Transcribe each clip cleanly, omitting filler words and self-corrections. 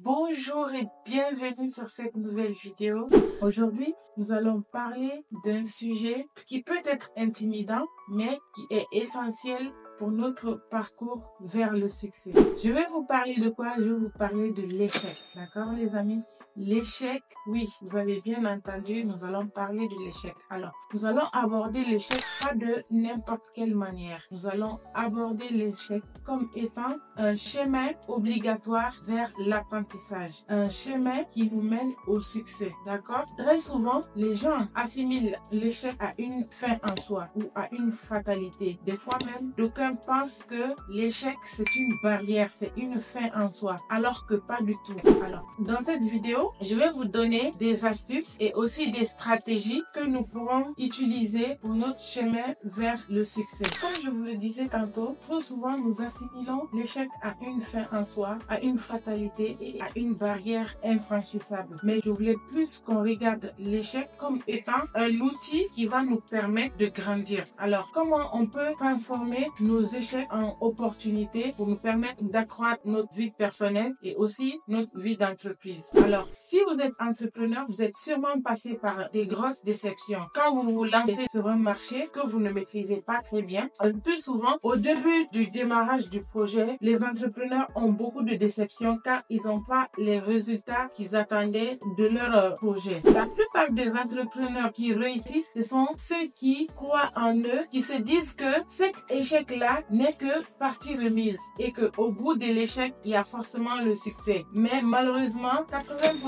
Bonjour et bienvenue sur cette nouvelle vidéo. Aujourd'hui, nous allons parler d'un sujet qui peut être intimidant, mais qui est essentiel pour notre parcours vers le succès. Je vais vous parler de quoi? Je vais vous parler de l'échec. D'accord, les amis? L'échec, oui, vous avez bien entendu, nous allons parler de l'échec. Alors, nous allons aborder l'échec pas de n'importe quelle manière. Nous allons aborder l'échec comme étant un chemin obligatoire vers l'apprentissage. Un chemin qui nous mène au succès, d'accord? Très souvent, les gens assimilent l'échec à une fin en soi ou à une fatalité. Des fois même, d'aucuns pensent que l'échec, c'est une barrière, c'est une fin en soi, alors que pas du tout. Alors, dans cette vidéo, je vais vous donner des astuces et aussi des stratégies que nous pourrons utiliser pour notre chemin vers le succès. Comme je vous le disais tantôt, trop souvent nous assimilons l'échec à une fin en soi, à une fatalité et à une barrière infranchissable. Mais je voulais plus qu'on regarde l'échec comme étant un outil qui va nous permettre de grandir. Alors, comment on peut transformer nos échecs en opportunités pour nous permettre d'accroître notre vie personnelle et aussi notre vie d'entreprise? Alors, si vous êtes entrepreneur, vous êtes sûrement passé par des grosses déceptions. Quand vous vous lancez sur un marché que vous ne maîtrisez pas très bien, le plus souvent, au début du démarrage du projet, les entrepreneurs ont beaucoup de déceptions car ils n'ont pas les résultats qu'ils attendaient de leur projet. La plupart des entrepreneurs qui réussissent, ce sont ceux qui croient en eux, qui se disent que cet échec-là n'est que partie remise et qu'au bout de l'échec, il y a forcément le succès. Mais malheureusement, 80%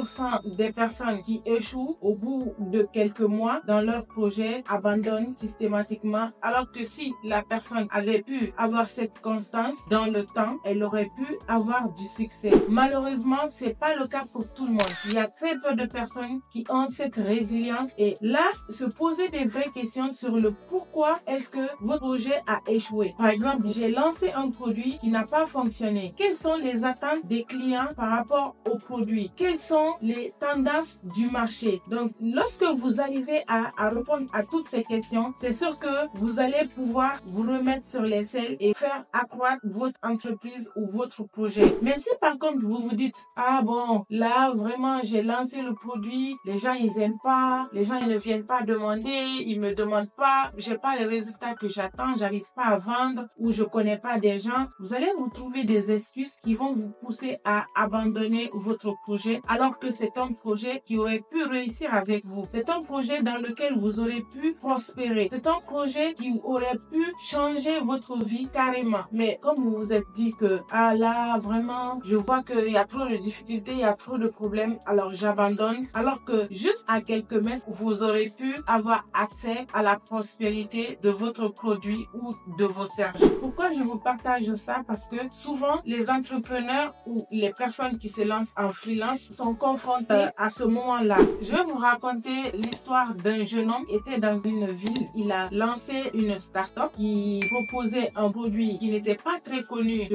des personnes qui échouent au bout de quelques mois dans leur projet abandonnent systématiquement, alors que si la personne avait pu avoir cette constance dans le temps, elle aurait pu avoir du succès. Malheureusement, c'est pas le cas pour tout le monde. Il y a très peu de personnes qui ont cette résilience et là, se poser des vraies questions sur le pourquoi est-ce que votre projet a échoué. Par exemple, j'ai lancé un produit qui n'a pas fonctionné. Quelles sont les attentes des clients par rapport au produit? Quelles sont les tendances du marché? Donc, lorsque vous arrivez à répondre à toutes ces questions, c'est sûr que vous allez pouvoir vous remettre sur les selles et faire accroître votre entreprise ou votre projet. Mais si par contre vous vous dites, ah bon, là vraiment j'ai lancé le produit, les gens ils aiment pas, les gens ils ne viennent pas demander, ils me demandent pas, j'ai pas les résultats que j'attends, j'arrive pas à vendre ou je connais pas des gens, vous allez vous trouver des excuses qui vont vous pousser à abandonner votre projet alors que c'est un projet qui aurait pu réussir avec vous. C'est un projet dans lequel vous aurez pu prospérer. C'est un projet qui aurait pu changer votre vie carrément. Mais comme vous vous êtes dit que, ah là, vraiment, je vois qu'il y a trop de difficultés, il y a trop de problèmes, alors j'abandonne. Alors que juste à quelques mètres, vous aurez pu avoir accès à la prospérité de votre produit ou de vos services. Pourquoi je vous partage ça? Parce que souvent, les entrepreneurs ou les personnes qui se lancent en freelance sont confrontés à ce moment-là. Je vais vous raconter l'histoire d'un jeune homme qui était dans une ville. Il a lancé une start-up qui proposait un produit qui n'était pas très connu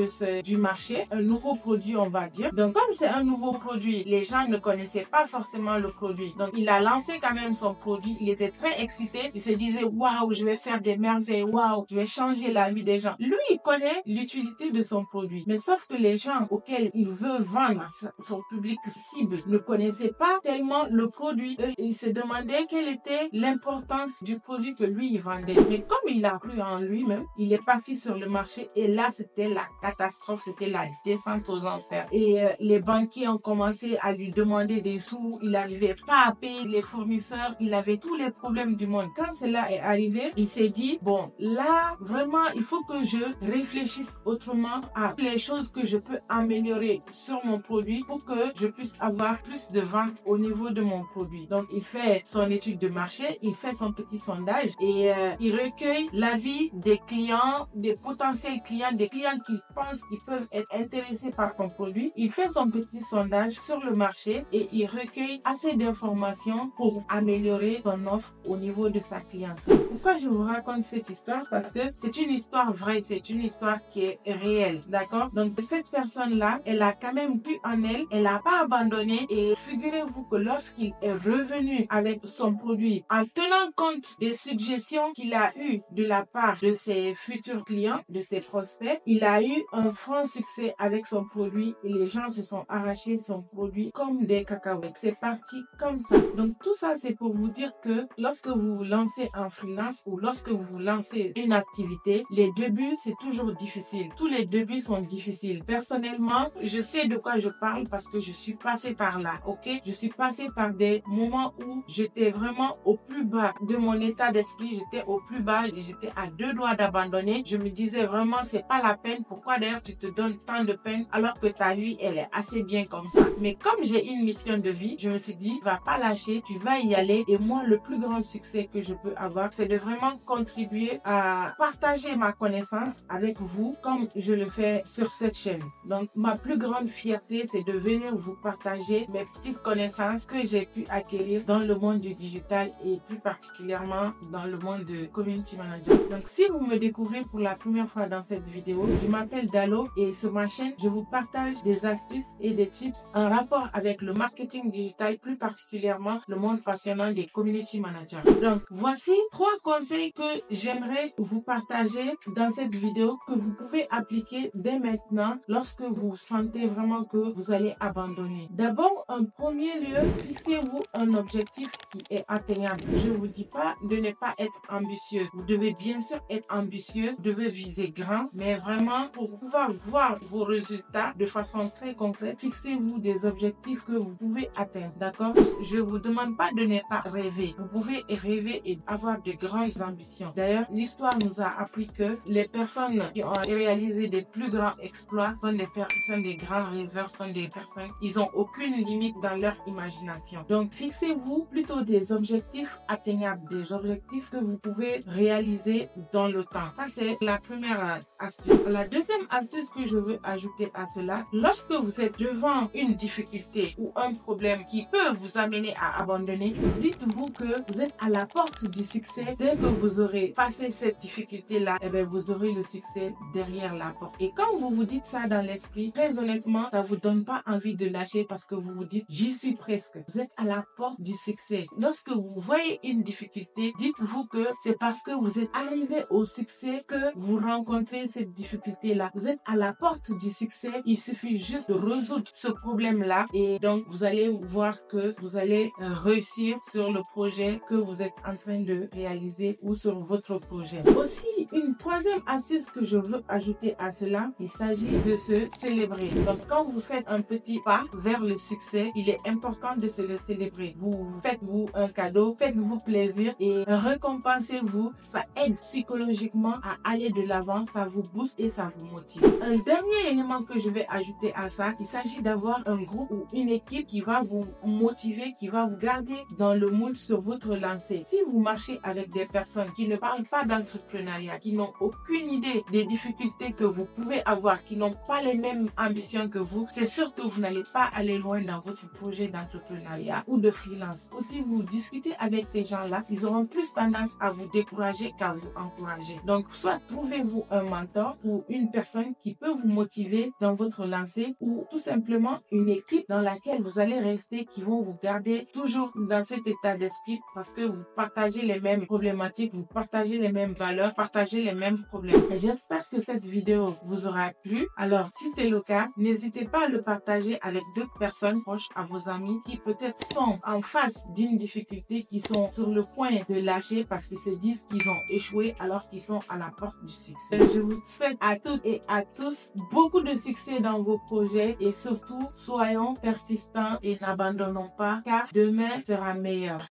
du marché, un nouveau produit on va dire. Donc comme c'est un nouveau produit, les gens ne connaissaient pas forcément le produit. Donc il a lancé quand même son produit, il était très excité, il se disait waouh, je vais faire des merveilles, waouh, je vais changer la vie des gens. Lui, il connaît l'utilité de son produit, mais sauf que les gens auxquels il veut vendre, son public cible, ne connaissaient pas tellement le produit. Ils se demandaient quelle était l'importance du produit que lui il vendait. Mais comme il a cru en lui-même, il est parti sur le marché et là c'était la catastrophe, c'était la descente aux enfers. Et les banquiers ont commencé à lui demander des sous, il n'arrivait pas à payer les fournisseurs, il avait tous les problèmes du monde. Quand cela est arrivé, il s'est dit bon, là vraiment il faut que je réfléchisse autrement à les choses que je peux améliorer sur mon produit pour que je puisse avoir plus de ventes au niveau de mon produit. Donc il fait son étude de marché, il fait son petit sondage et il recueille l'avis des clients, des potentiels clients, des clients qui pensent qu'ils peuvent être intéressés par son produit. Il fait son petit sondage sur le marché et il recueille assez d'informations pour améliorer son offre au niveau de sa clientèle. Pourquoi je vous raconte cette histoire? Parce que c'est une histoire vraie, c'est une histoire qui est réelle, d'accord? Donc cette personne-là, elle a quand même cru en elle, elle n'a pas abandonné abandonné et figurez-vous que lorsqu'il est revenu avec son produit, en tenant compte des suggestions qu'il a eues de la part de ses futurs clients, de ses prospects, il a eu un franc succès avec son produit et les gens se sont arrachés son produit comme des cacahuètes. C'est parti comme ça. Donc tout ça, c'est pour vous dire que lorsque vous vous lancez en freelance ou lorsque vous vous lancez une activité, les débuts, c'est toujours difficile. Tous les débuts sont difficiles. Personnellement, je sais de quoi je parle parce que je suis passée par là, ok? Je suis passée par des moments où j'étais vraiment au plus bas de mon état d'esprit. J'étais au plus bas, j'étais à 2 doigts d'abandonner. Je me disais vraiment, c'est pas la peine. Pourquoi d'ailleurs tu te donnes tant de peine alors que ta vie, elle est assez bien comme ça? Mais comme j'ai une mission de vie, je me suis dit, tu vas pas lâcher, tu vas y aller. Et moi, le plus grand succès que je peux avoir, c'est de vraiment contribuer à partager ma connaissance avec vous comme je le fais sur cette chaîne. Donc, ma plus grande fierté, c'est de venir vous partager mes petites connaissances que j'ai pu acquérir dans le monde du digital et plus particulièrement dans le monde de community manager. Donc, si vous me découvrez pour la première fois dans cette vidéo, je m'appelle Dalo et sur ma chaîne, je vous partage des astuces et des tips en rapport avec le marketing digital, plus particulièrement le monde passionnant des community managers. Donc, voici 3 conseils que j'aimerais vous partager dans cette vidéo que vous pouvez appliquer dès maintenant lorsque vous sentez vraiment que vous allez abandonner. D'abord, en premier lieu, fixez-vous un objectif qui est atteignable. Je ne vous dis pas de ne pas être ambitieux. Vous devez bien sûr être ambitieux, vous devez viser grand, mais vraiment pour pouvoir voir vos résultats de façon très concrète, fixez-vous des objectifs que vous pouvez atteindre, d'accord? Je vous demande pas de ne pas rêver. Vous pouvez rêver et avoir de grandes ambitions. D'ailleurs, l'histoire nous a appris que les personnes qui ont réalisé des plus grands exploits sont des personnes, des grands rêveurs, sont des personnes, ils ont aucune limite dans leur imagination. Donc, fixez-vous plutôt des objectifs atteignables, des objectifs que vous pouvez réaliser dans le temps. Ça, c'est la première astuce. La deuxième astuce que je veux ajouter à cela, lorsque vous êtes devant une difficulté ou un problème qui peut vous amener à abandonner, dites-vous que vous êtes à la porte du succès. Dès que vous aurez passé cette difficulté-là, eh bien, vous aurez le succès derrière la porte. Et quand vous vous dites ça dans l'esprit, très honnêtement, ça vous donne pas envie de lâcher parce que vous vous dites, j'y suis presque. Vous êtes à la porte du succès. Lorsque vous voyez une difficulté, dites-vous que c'est parce que vous êtes arrivé au succès que vous rencontrez cette difficulté-là. Vous êtes à la porte du succès. Il suffit juste de résoudre ce problème-là et donc vous allez voir que vous allez réussir sur le projet que vous êtes en train de réaliser ou sur votre projet. Aussi, une troisième astuce que je veux ajouter à cela, il s'agit de se célébrer. Donc, quand vous faites un petit pas vers le succès, il est important de se le célébrer. Vous faites-vous un cadeau, faites-vous plaisir et récompensez-vous. Ça aide psychologiquement à aller de l'avant, ça vous booste et ça vous motive. Un dernier élément que je vais ajouter à ça, il s'agit d'avoir un groupe ou une équipe qui va vous motiver, qui va vous garder dans le mood sur votre lancée. Si vous marchez avec des personnes qui ne parlent pas d'entrepreneuriat, qui n'ont aucune idée des difficultés que vous pouvez avoir, qui n'ont pas les mêmes ambitions que vous, c'est sûr que vous n'allez pas aller loin dans votre projet d'entrepreneuriat ou de freelance. Aussi, vous discutez avec ces gens-là, ils auront plus tendance à vous décourager qu'à vous encourager. Donc, soit trouvez-vous un mentor ou une personne qui peut vous motiver dans votre lancée ou tout simplement une équipe dans laquelle vous allez rester, qui vont vous garder toujours dans cet état d'esprit parce que vous partagez les mêmes problématiques, vous partagez les mêmes valeurs, partagez les mêmes problèmes. Et j'espère que cette vidéo vous aura plu. Alors, si c'est le cas, n'hésitez pas à le partager avec d'autres personnes proches à vos amis qui peut-être sont en face d'une difficulté, qui sont sur le point de lâcher parce qu'ils se disent qu'ils ont échoué alors qu'ils sont à la porte du succès. Je vous souhaite à toutes et à tous beaucoup de succès dans vos projets et surtout, soyons persistants et n'abandonnons pas car demain sera meilleur.